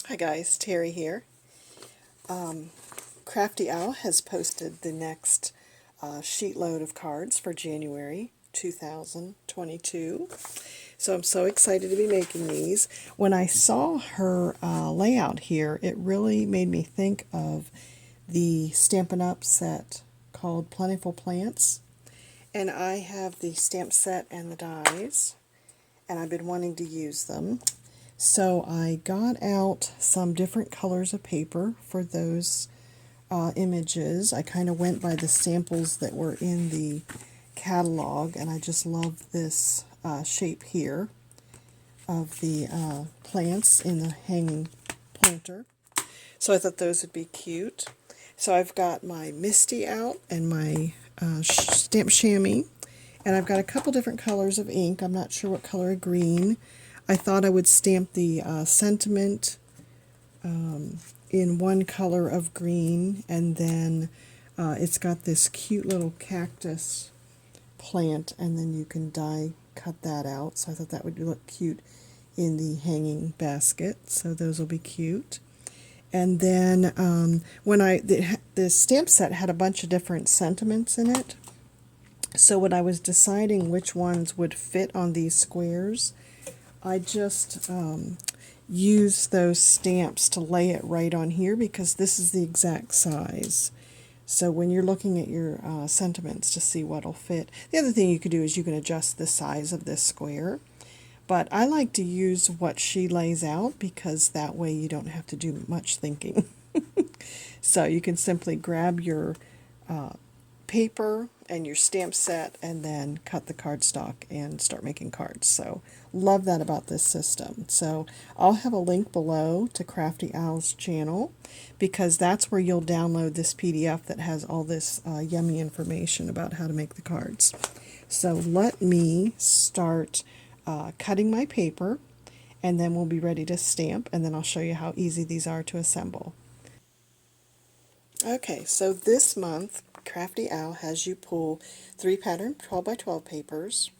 Hi guys, Terry here. Crafty Owl has posted the next sheet load of cards for January 2022. So I'm so excited to be making these. When I saw her layout here, it really made me think of the Stampin' Up set called Plentiful Plants. And I have the stamp set and the dies, and I've been wanting to use them. So I got out some different colors of paper for those images. I kind of went by the samples that were in the catalog, and I just love this shape here of the plants in the hanging planter. So I thought those would be cute. So I've got my Misty out and my stamp chamois, and I've got a couple different colors of ink. I'm not sure what color of green. I thought I would stamp the sentiment in one color of green, and then it's got this cute little cactus plant, and then you can cut that out. So I thought that would look cute in the hanging basket. So those will be cute. And then when the stamp set had a bunch of different sentiments in it. So when I was deciding which ones would fit on these squares, I just use those stamps to lay it right on here because this is the exact size. So when you're looking at your sentiments to see what'll fit. The other thing you could do is you can adjust the size of this square. But I like to use what she lays out because that way you don't have to do much thinking. So you can simply grab your paper and your stamp set and then cut the cardstock and start making cards. So love that about this system. So I'll have a link below to Crafty Owl's channel because that's where you'll download this PDF that has all this yummy information about how to make the cards. So let me start cutting my paper, and then we'll be ready to stamp, and then I'll show you how easy these are to assemble. Okay, so this month Crafty Owl has you pull 3 pattern 12 by 12 papers,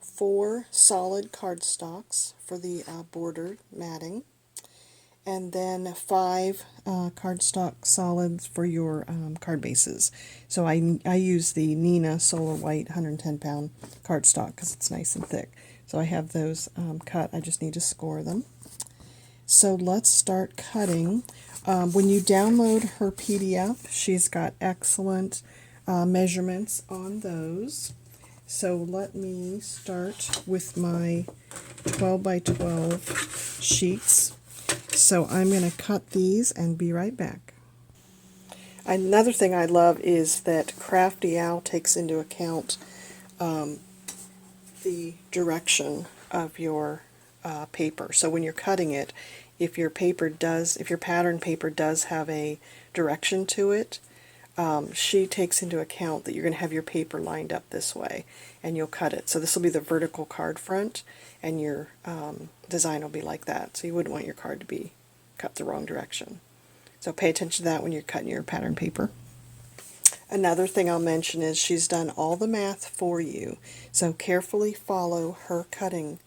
4 solid cardstocks for the border matting, and then 5 cardstock solids for your card bases. So I use the Nina Solar White 110-pound cardstock because it's nice and thick. So I have those cut. I just need to score them. So let's start cutting. When you download her PDF, she's got excellent measurements on those. So let me start with my 12 by 12 sheets. So I'm going to cut these and be right back. Another thing I love is that Crafty Owl takes into account the direction of your paper. So when you're cutting it, if your pattern paper does have a direction to it, she takes into account that you're going to have your paper lined up this way, and you'll cut it. So this will be the vertical card front, and your design will be like that. So you wouldn't want your card to be cut the wrong direction. So pay attention to that when you're cutting your pattern paper. Another thing I'll mention is she's done all the math for you. So carefully follow her cutting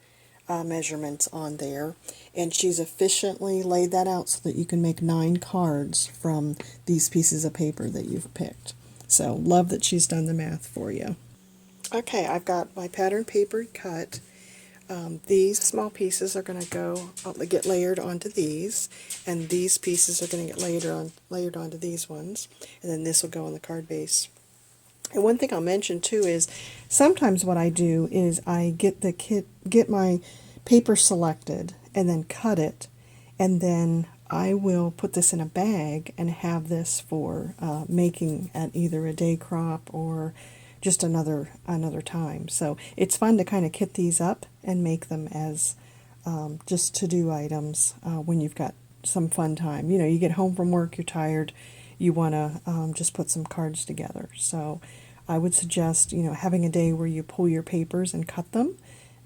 measurements on there, and she's efficiently laid that out so that you can make 9 cards from these pieces of paper that you've picked. So love that she's done the math for you. Okay, I've got my pattern paper cut. These small pieces are going to get layered onto these, and these pieces are going to get layered onto these ones, and then this will go on the card base. And one thing I'll mention too is sometimes what I do is I get my paper selected and then cut it, and then I will put this in a bag and have this for making at either a day crop or just another time. So it's fun to kind of kit these up and make them as just to-do items when you've got some fun time. You know, you get home from work, you're tired, you want to just put some cards together. So I would suggest, having a day where you pull your papers and cut them,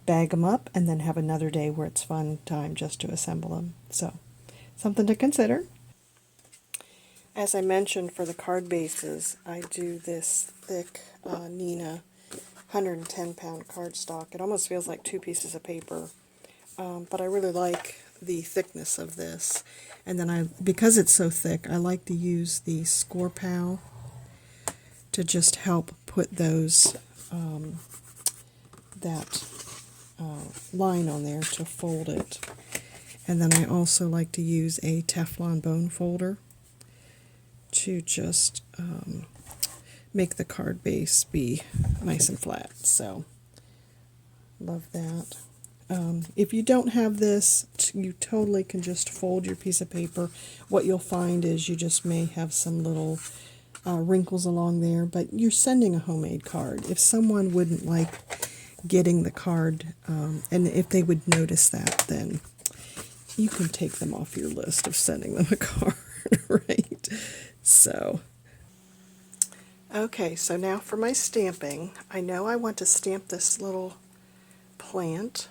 bag them up, and then have another day where it's fun time just to assemble them. So something to consider. As I mentioned, for the card bases, I do this thick Nina 110-pound cardstock. It almost feels like 2 pieces of paper, but I really like the thickness of this. And then because it's so thick, I like to use the Score Pal to just help put those, that line on there to fold it. And then I also like to use a Teflon bone folder to just make the card base be nice and flat. So, love that. If you don't have this, you totally can just fold your piece of paper. What you'll find is you just may have some little wrinkles along there, but you're sending a homemade card. If someone wouldn't like getting the card, and if they would notice that, then you can take them off your list of sending them a card, right? So, okay, so now for my stamping. I know I want to stamp this little plant.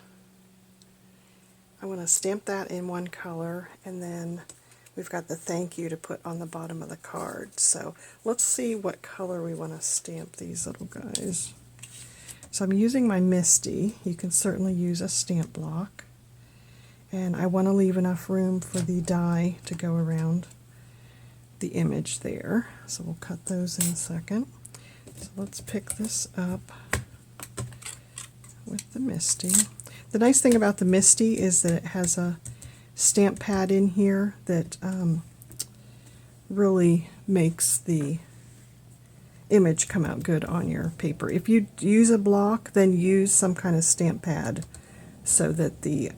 I want to stamp that in one color, and then we've got the thank you to put on the bottom of the card. So let's see what color we want to stamp these little guys. So I'm using my Misty. You can certainly use a stamp block. And I want to leave enough room for the die to go around the image there. So we'll cut those in a second. So let's pick this up with the Misty. The nice thing about the Misty is that it has a stamp pad in here that really makes the image come out good on your paper. If you use a block, then use some kind of stamp pad so that the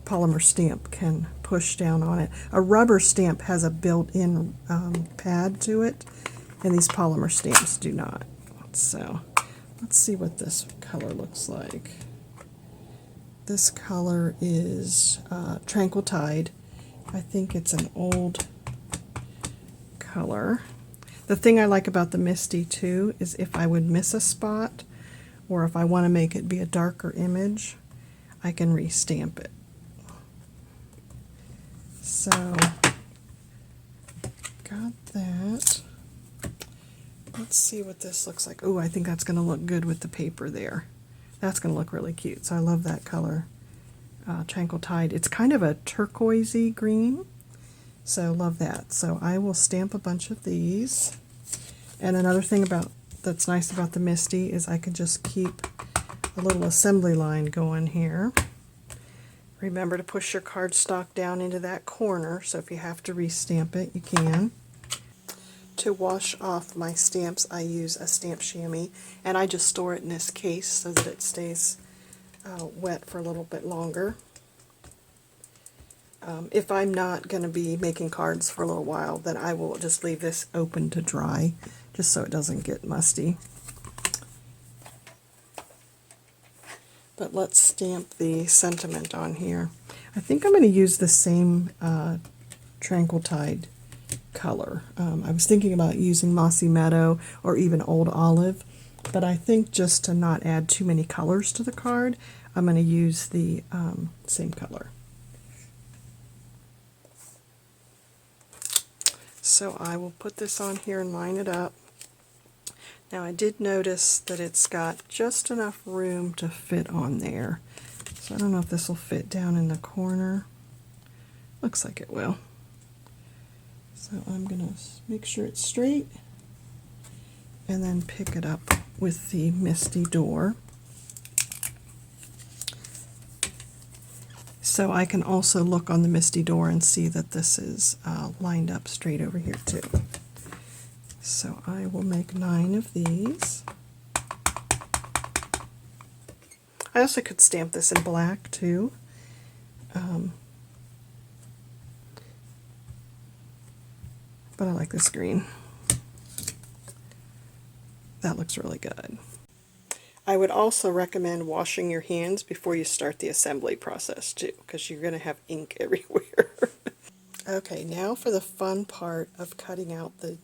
polymer stamp can push down on it. A rubber stamp has a built-in pad to it, and these polymer stamps do not. So let's see what this color looks like. This color is Tranquil Tide. I think it's an old color. The thing I like about the Misty too is if I would miss a spot, or if I want to make it be a darker image, I can restamp it. So, got that. Let's see what this looks like. Oh, I think that's going to look good with the paper there. That's going to look really cute. So I love that color, Tranquil Tide. It's kind of a turquoisey green, so love that. So I will stamp a bunch of these. And another thing that's nice about the Misty is I can just keep a little assembly line going here. Remember to push your cardstock down into that corner, so if you have to restamp it, you can. To wash off my stamps, I use a stamp chamois, and I just store it in this case so that it stays wet for a little bit longer. If I'm not going to be making cards for a little while, then I will just leave this open to dry, just so it doesn't get musty. But let's stamp the sentiment on here. I think I'm going to use the same Tranquil Tide color. I was thinking about using Mossy Meadow or even Old Olive, but I think just to not add too many colors to the card, I'm going to use the same color. So I will put this on here and line it up. Now I did notice that it's got just enough room to fit on there. So I don't know if this will fit down in the corner. Looks like it will. So I'm going to make sure it's straight and then pick it up with the Misty door. So I can also look on the Misty door and see that this is lined up straight over here too. So I will make 9 of these. I also could stamp this in black too. But I like this green. That looks really good. I would also recommend washing your hands before you start the assembly process too, because you're going to have ink everywhere. Okay, now for the fun part of cutting out the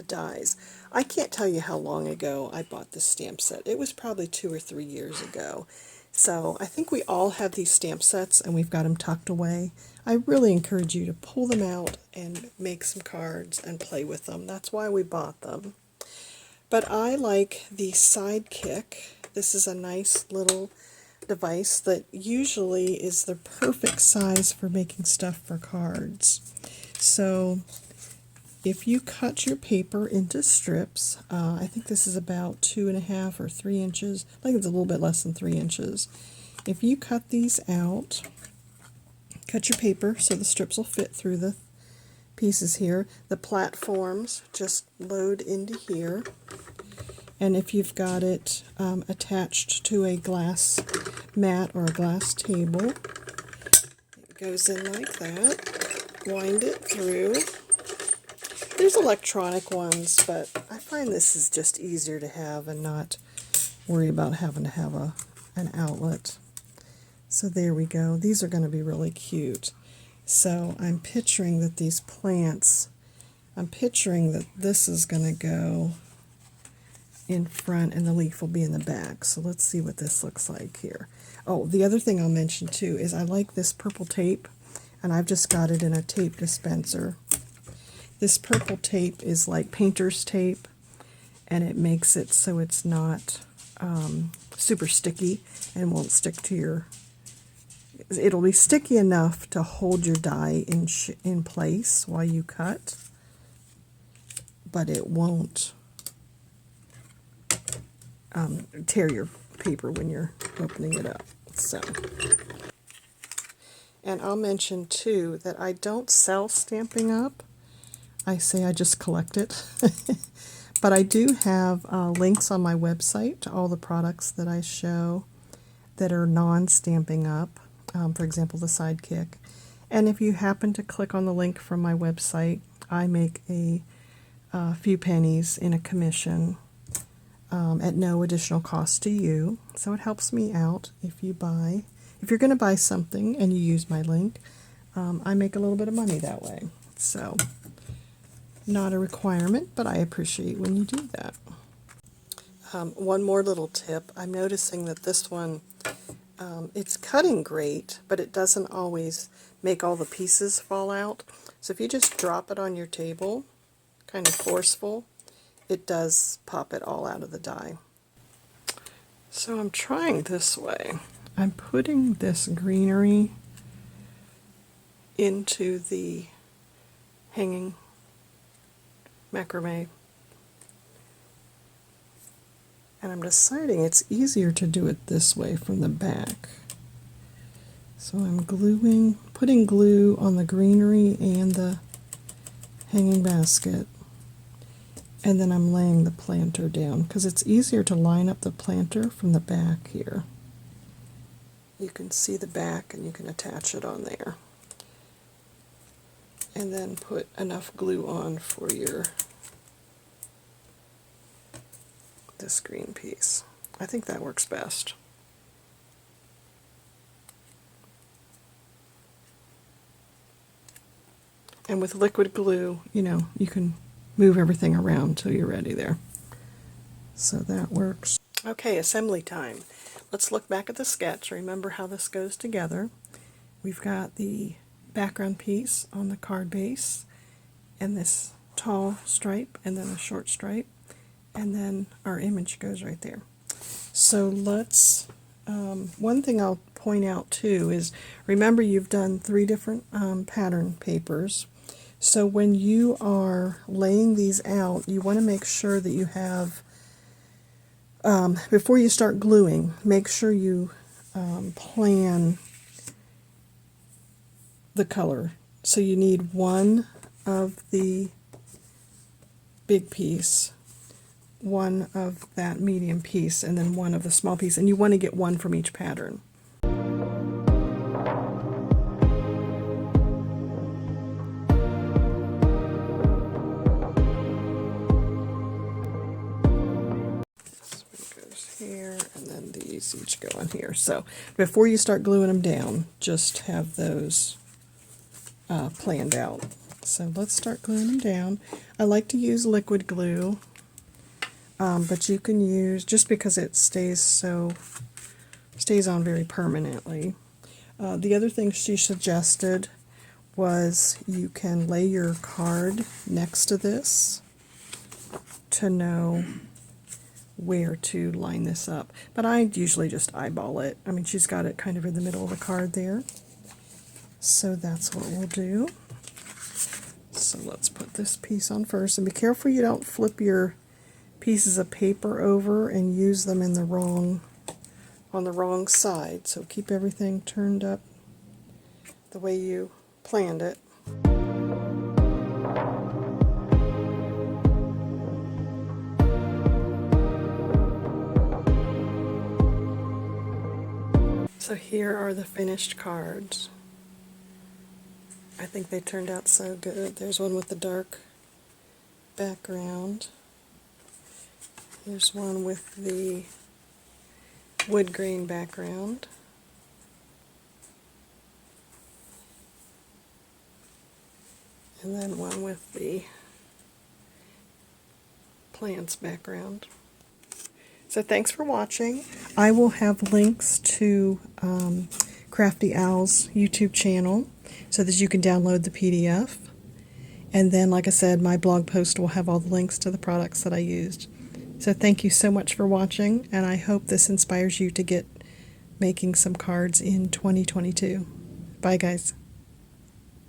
dies. I can't tell you how long ago I bought this stamp set. It was probably 2 or 3 years ago. So I think we all have these stamp sets and we've got them tucked away. I really encourage you to pull them out and make some cards and play with them. That's why we bought them. But I like the Sidekick. This is a nice little device that usually is the perfect size for making stuff for cards. So if you cut your paper into strips, I think this is about 2.5 or 3 inches. I think it's a little bit less than 3 inches. If you cut these out, cut your paper so the strips will fit through the pieces here. The platforms just load into here. And if you've got it attached to a glass mat or a glass table, it goes in like that. Wind it through. There's electronic ones, but I find this is just easier to have and not worry about having to have an outlet. So there we go. These are going to be really cute. So I'm picturing that these plants, I'm picturing that this is going to go in front and the leaf will be in the back. So let's see what this looks like here. Oh, the other thing I'll mention too is I like this purple tape, and I've just got it in a tape dispenser. This purple tape is like painter's tape, and it makes it so it's not super sticky and won't stick to your... It'll be sticky enough to hold your die in place while you cut, but it won't tear your paper when you're opening it up. So, and I'll mention too that I don't sell Stampin' Up. I say I just collect it. But I do have links on my website to all the products that I show that are non-Stampin' Up. For example, the Sidekick. And if you happen to click on the link from my website, I make a few pennies in a commission at no additional cost to you. So it helps me out if you buy. If you're going to buy something and you use my link, I make a little bit of money that way. So not a requirement, but I appreciate when you do that. One more little tip. I'm noticing that this one, it's cutting great, but it doesn't always make all the pieces fall out. So if you just drop it on your table, kind of forceful, it does pop it all out of the die. So I'm trying this way. I'm putting this greenery into the hanging macrame. And I'm deciding it's easier to do it this way from the back. So I'm putting glue on the greenery and the hanging basket. And then I'm laying the planter down because it's easier to line up the planter from the back here. You can see the back and you can attach it on there. And then put enough glue on for this green piece. I think that works best. And with liquid glue, you can move everything around until you're ready there. So that works. Okay, assembly time. Let's look back at the sketch. Remember how this goes together. We've got the background piece on the card base, and this tall stripe, and then a short stripe, and then our image goes right there. So let's, one thing I'll point out too is, remember you've done 3 different pattern papers. So when you are laying these out, you want to make sure that you have, before you start gluing, make sure you plan the color. So you need one of the big piece, one of that medium piece, and then one of the small piece. And you want to get one from each pattern. Here, and then these each go on here. So before you start gluing them down, just have those planned out. So let's start gluing them down. I like to use liquid glue, but you can use, just because it stays on very permanently. The other thing she suggested was you can lay your card next to this to know where to line this up. But I usually just eyeball it. I mean, she's got it kind of in the middle of the card there. So that's what we'll do. So let's put this piece on first. And be careful you don't flip your pieces of paper over and use them in the wrong, on the wrong side. So keep everything turned up the way you planned it. So here are the finished cards. I think they turned out so good. There's one with the dark background. Here's one with the wood grain background. And then one with the plants background. So thanks for watching. I will have links to Crafty Owl's YouTube channel so that you can download the PDF. And then, like I said, my blog post will have all the links to the products that I used. So thank you so much for watching, and I hope this inspires you to get making some cards in 2022. Bye, guys.